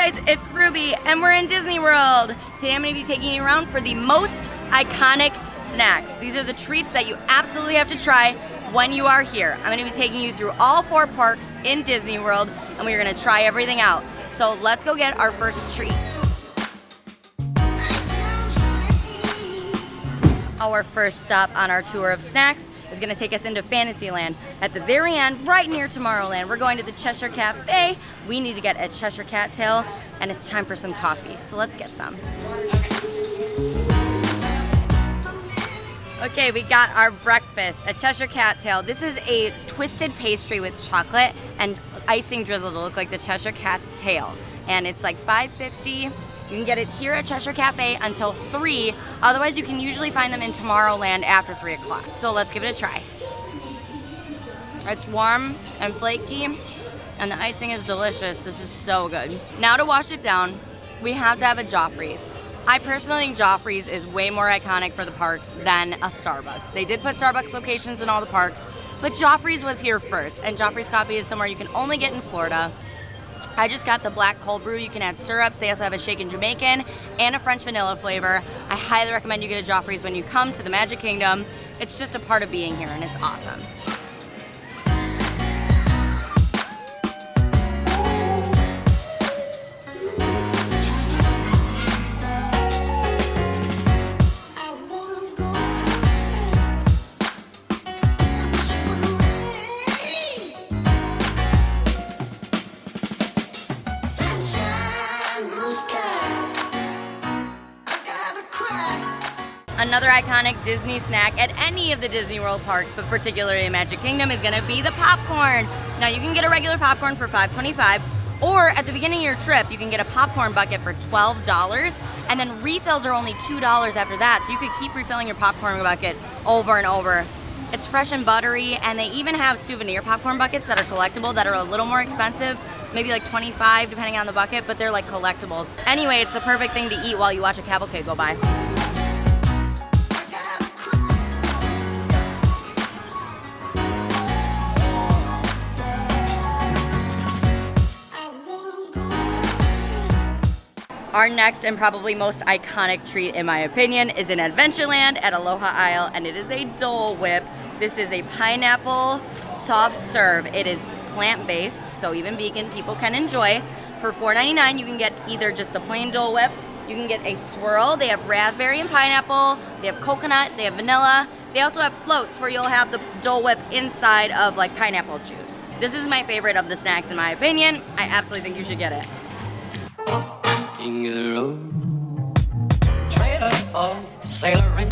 guys, it's Ruby and we're in Disney World. Today I'm going to be taking you around for the most iconic snacks. These are the treats that you absolutely have to try when you are here. I'm going to be taking you through all 4 parks in Disney World and we're going to try everything out. So let's go get our first treat. Our first stop on our tour of snacks is going to take us into Fantasyland. At the very end, right near Tomorrowland, we're going to the Chesire Cafe. We need to get a Cheshire Cat tail, and it's time for some coffee. So let's get some. Okay, we got our breakfast, a Cheshire Cat tail. This is a twisted pastry with chocolate and icing drizzled to look like the Cheshire Cat's tail. And it's like $5.50. You can get it here at Chesire Cafe until 3. Otherwise, you can usually find them in Tomorrowland after 3 o'clock. So let's give it a try. It's warm and flaky, and the icing is delicious. This is so good. Now to wash it down, we have to have a Joffrey's. I personally think Joffrey's is way more iconic for the parks than a Starbucks. They did put Starbucks locations in all the parks, but Joffrey's was here first, and Joffrey's coffee is somewhere you can only get in Florida. I just got the black cold brew. You can add syrups. They also have a shaken Jamaican and a French vanilla flavor. I highly recommend you get a Joffrey's when you come to the Magic Kingdom. It's just a part of being here and it's awesome. Another iconic Disney snack at any of the Disney World parks, but particularly in Magic Kingdom, is gonna be the popcorn. Now you can get a regular popcorn for $5.25, or at the beginning of your trip, you can get a popcorn bucket for $12, and then refills are only $2 after that, so you could keep refilling your popcorn bucket over and over. It's fresh and buttery, and they even have souvenir popcorn buckets that are collectible that are a little more expensive, maybe like $25 depending on the bucket, but they're like collectibles. Anyway, it's the perfect thing to eat while you watch a cavalcade go by. Our next and probably most iconic treat, in my opinion, is in Adventureland at Aloha Isle, and it is a Dole Whip. This is a pineapple soft serve. It is plant-based, so even vegan people can enjoy. For $4.99, you can get either just the plain Dole Whip, you can get a swirl. They have raspberry and pineapple, they have coconut, they have vanilla. They also have floats where you'll have the Dole Whip inside of like pineapple juice. This is my favorite of the snacks, in my opinion. I absolutely think you should get it. King of the road, trailer for sailoring,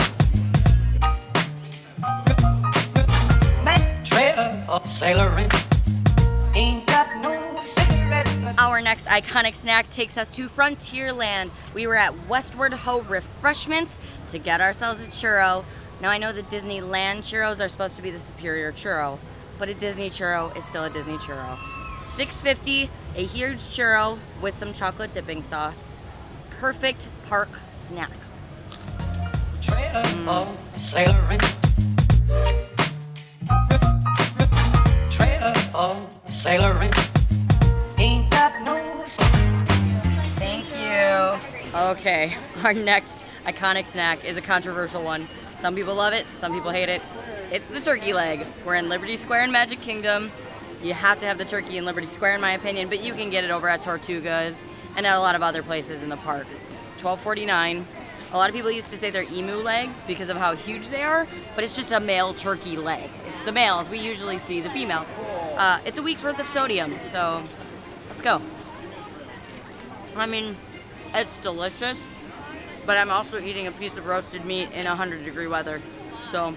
trailer for sailoring, ain't got no cigarettes. Our next iconic snack takes us to Frontierland. We were at Westward Ho Refreshments to get ourselves a churro. Now I know the Disneyland churros are supposed to be the superior churro, but a Disney churro is still a Disney churro. $6.50, a huge churro with some chocolate dipping sauce. Perfect park snack. Trailer for sailoring, trailer for sailoring, ain't got no. Thank you. Okay, our next iconic snack is a controversial one. Some people love it, some people hate it. It's the turkey leg. We're in Liberty Square in Magic Kingdom. You have to have the turkey in Liberty Square, in my opinion, but you can get it over at Tortugas and at a lot of other places in the park. $12.49. A lot of people used to say they're emu legs because of how huge they are, but it's just a male turkey leg. It's the males. We usually see the females. It's a week's worth of sodium, so let's go. I mean, it's delicious, but I'm also eating a piece of roasted meat in 100-degree weather, so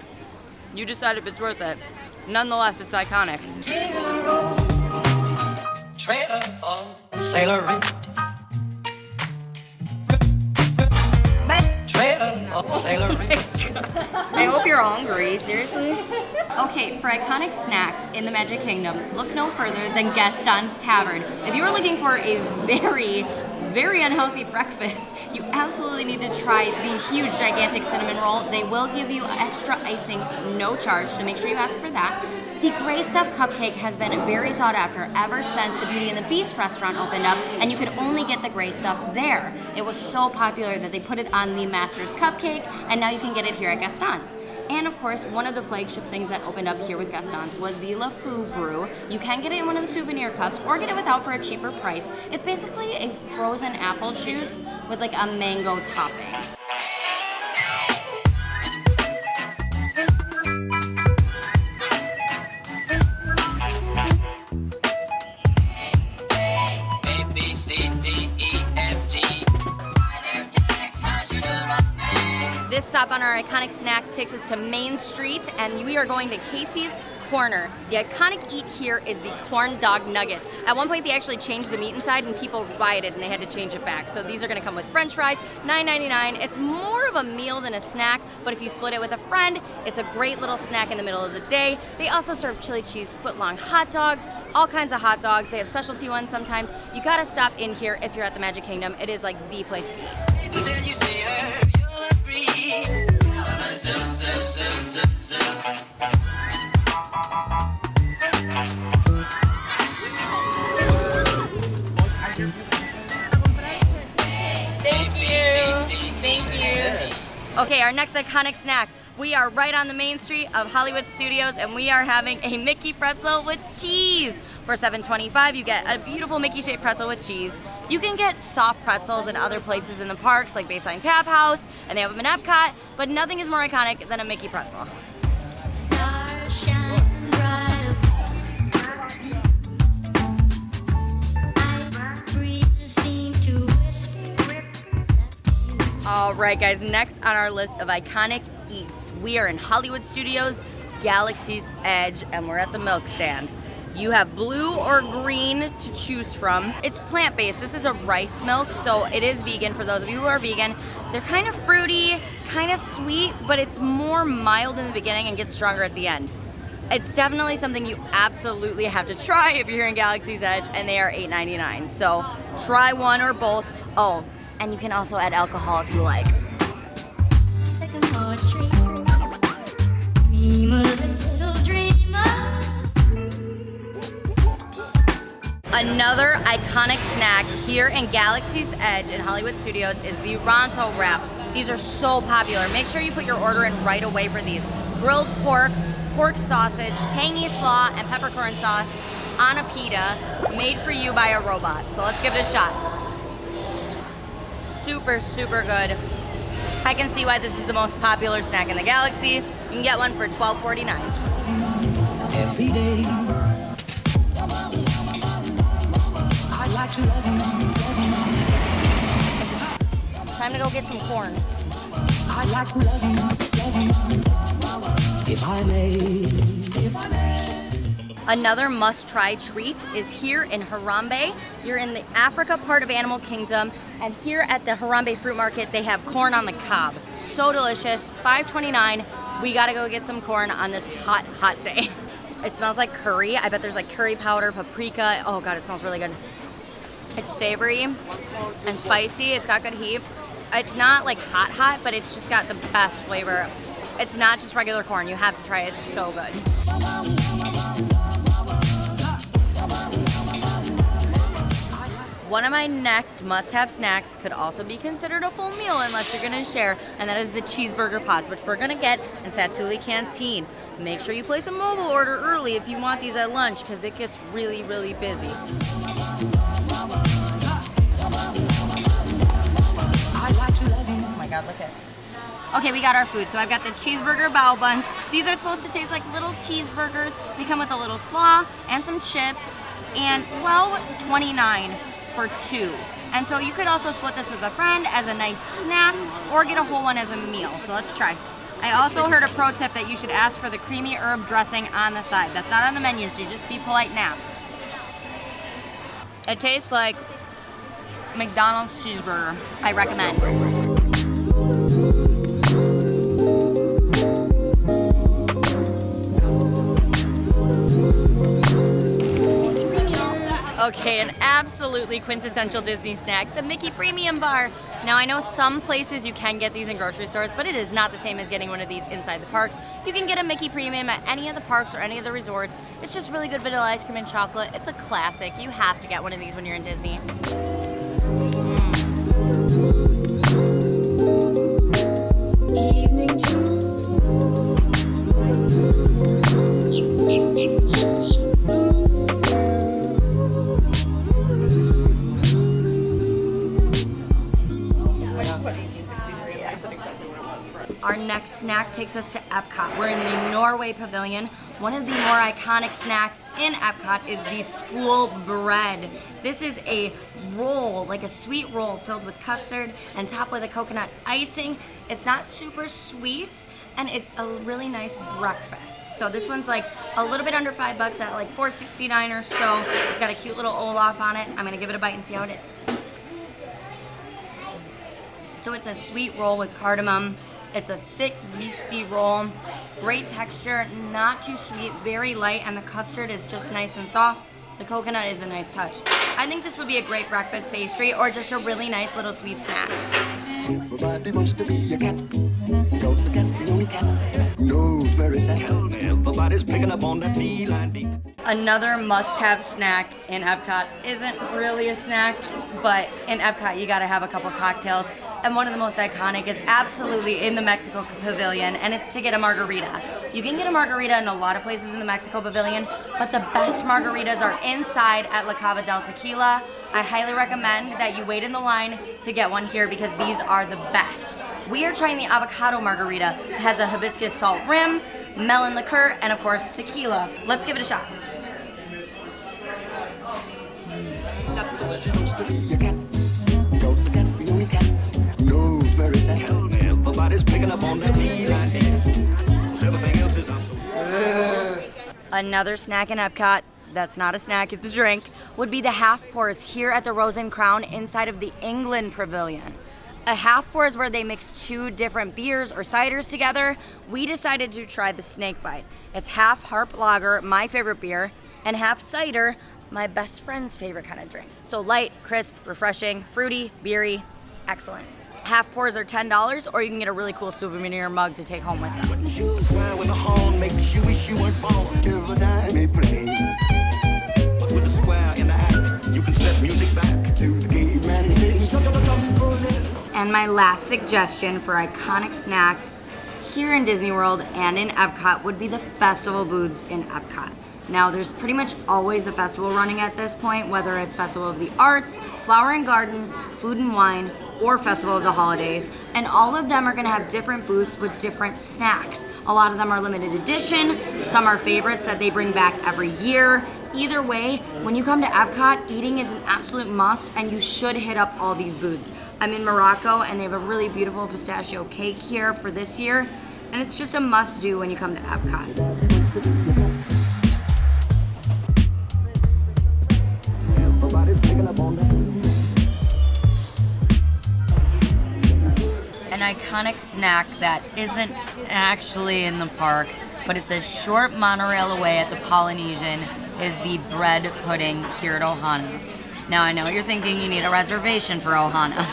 you decide if it's worth it. Nonetheless, it's iconic. Trailer for sailoring, trailer for sailoring. I hope you're hungry, seriously? Okay, for iconic snacks in the Magic Kingdom, look no further than Gaston's Tavern. If you are looking for a very unhealthy breakfast, you absolutely need to try the huge, gigantic cinnamon roll. They will give you extra icing, no charge, so make sure you ask for that. The Gray Stuff Cupcake has been very sought after ever since the Beauty and the Beast restaurant opened up, and you could only get the Gray Stuff there. It was so popular that they put it on the Master's Cupcake, and now you can get it here at Gaston's. And of course, one of the flagship things that opened up here with Gaston's was the Le Fou Brew. You can get it in one of the souvenir cups or get it without for a cheaper price. It's basically a frozen apple juice with like a mango topping. This stop on our iconic snacks takes us to Main Street, and we are going to Casey's Corner. The iconic eat here is the corn dog nuggets. At one point they actually changed the meat inside and people rioted and they had to change it back. So these are gonna come with french fries, $9.99. It's more of a meal than a snack, but if you split it with a friend, it's a great little snack in the middle of the day. They also serve chili cheese foot-long hot dogs, all kinds of hot dogs. They have specialty ones sometimes. You gotta stop in here if you're at the Magic Kingdom. It is like the place to eat. Until you see her, you'll agree. Thank you. Okay, our next iconic snack. We are right on the main street of Hollywood Studios, and we are having a Mickey pretzel with cheese. For $7.25, you get a beautiful Mickey-shaped pretzel with cheese. You can get soft pretzels in other places in the parks, like Baseline Tap House, and they have them in Epcot, but nothing is more iconic than a Mickey pretzel. Stars shining bright above. Breezes seem to whisper. All right, guys, next on our list of iconic eats, we are in Hollywood Studios, Galaxy's Edge, and we're at the milk stand. You have blue or green to choose from. It's plant-based. This is a rice milk, so it is vegan for those of you who are vegan. They're kind of fruity, kind of sweet, but it's more mild in the beginning and gets stronger at the end. It's definitely something you absolutely have to try if you're here in Galaxy's Edge, and they are $8.99. So try one or both. Oh, and you can also add alcohol if you like. Sycamore tree. Dream a little dreamer. Another iconic snack here in Galaxy's Edge in Hollywood Studios is the Ronto wrap. These are so popular. Make sure you put your order in right away for these. Grilled pork, pork sausage, tangy slaw, and peppercorn sauce on a pita, made for you by a robot. So let's give it a shot. Super, super good. I can see why this is the most popular snack in the galaxy. You can get one for $12.49. Every day, I'd like to love you. Time to go get some corn. I'd like to love you, if I may. Another must-try treat is here in Harambe. You're in the Africa part of Animal Kingdom, and here at the Harambe Fruit Market, they have corn on the cob. So delicious, $5.29. We gotta go get some corn on this hot, hot day. It smells like curry. I bet there's like curry powder, paprika. Oh God, it smells really good. It's savory and spicy. It's got good heat. It's not like hot, hot, but it's just got the best flavor. It's not just regular corn. You have to try it. It's so good. One of my next must-have snacks could also be considered a full meal unless you're gonna share, and that is the cheeseburger pods, which we're gonna get in Satu'li Canteen. Make sure you place a mobile order early if you want these at lunch, because it gets really, really busy. Oh my God, look at it. Okay, we got our food. So I've got the cheeseburger bao buns. These are supposed to taste like little cheeseburgers. They come with a little slaw and some chips, and $12.29 for two. And so you could also split this with a friend as a nice snack or get a whole one as a meal. So let's try. I also heard a pro tip that you should ask for the creamy herb dressing on the side. That's not on the menu, so you just be polite and ask. It tastes like McDonald's cheeseburger. I recommend. Okay, an absolutely quintessential Disney snack, the Mickey Premium Bar. Now I know some places you can get these in grocery stores, but it is not the same as getting one of these inside the parks. You can get a Mickey Premium at any of the parks or any of the resorts. It's just really good vanilla ice cream and chocolate. It's a classic. You have to get one of these when you're in Disney. Our next snack takes us to Epcot. We're in the Norway Pavilion. One of the more iconic snacks in Epcot is the school bread. This is a roll, like a sweet roll filled with custard and topped with a coconut icing. It's not super sweet, and it's a really nice breakfast. So this one's like a little bit under $5 at like $4.69 or so. It's got a cute little Olaf on it. I'm gonna give it a bite and see how it is. So it's a sweet roll with cardamom. It's a thick, yeasty roll. Great texture, not too sweet, very light, and the custard is just nice and soft. The coconut is a nice touch. I think this would be a great breakfast pastry or just a really nice little sweet snack. Everybody wants to be a cat. Because a cat's the only cat who knows where it's at. Everybody's picking up on that feline beat. Another must-have snack in Epcot isn't really a snack, but in Epcot you gotta have a couple cocktails. And one of the most iconic is absolutely in the Mexico Pavilion, and it's to get a margarita. You can get a margarita in a lot of places in the Mexico Pavilion, but the best margaritas are inside at La Cava del Tequila. I highly recommend that you wait in the line to get one here because these are the best. We are trying the avocado margarita. It has a hibiscus salt rim, melon liqueur, and of course tequila. Let's give it a shot. That's delicious. Everybody's picking up on that feline beat. Everything else is absolutely. Another snack in Epcot, that's not a snack, it's a drink, would be the half pours here at the Rose and Crown inside of the England Pavilion. A half pour is where they mix two different beers or ciders together. We decided to try the snake bite. It's half Harp Lager, my favorite beer, and half cider, my best friend's favorite kind of drink. So light, crisp, refreshing, fruity, beery, excellent. Half pours are $10, or you can get a really cool souvenir mug to take home with you. With the horn makes you wish you weren't born. Every time it plays. But with the square in the act, you can set music back to the game and And my last suggestion for iconic snacks here in Disney World and in Epcot would be the festival booths in Epcot. Now, there's pretty much always a festival running at this point, whether it's Festival of the Arts, Flower and Garden, Food and Wine, or Festival of the Holidays, and all of them are gonna have different booths with different snacks. A lot of them are limited edition, some are favorites that they bring back every year. Either way, when you come to Epcot, eating is an absolute must, and you should hit up all these booths. I'm in Morocco, and they have a really beautiful pistachio cake here for this year, and it's just a must-do when you come to Epcot. An iconic snack that isn't actually in the park, but it's a short monorail away at the Polynesian, is the bread pudding here at Ohana. Now I know you're thinking you need a reservation for Ohana.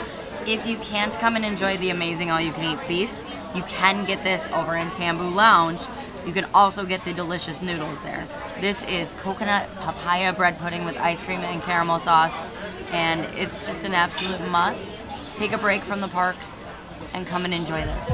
If you can't come and enjoy the amazing all-you-can-eat feast, you can get this over in Tambu Lounge. You can also get the delicious noodles there. This is coconut papaya bread pudding with ice cream and caramel sauce, and it's just an absolute must. Take a break from the parks and come and enjoy this.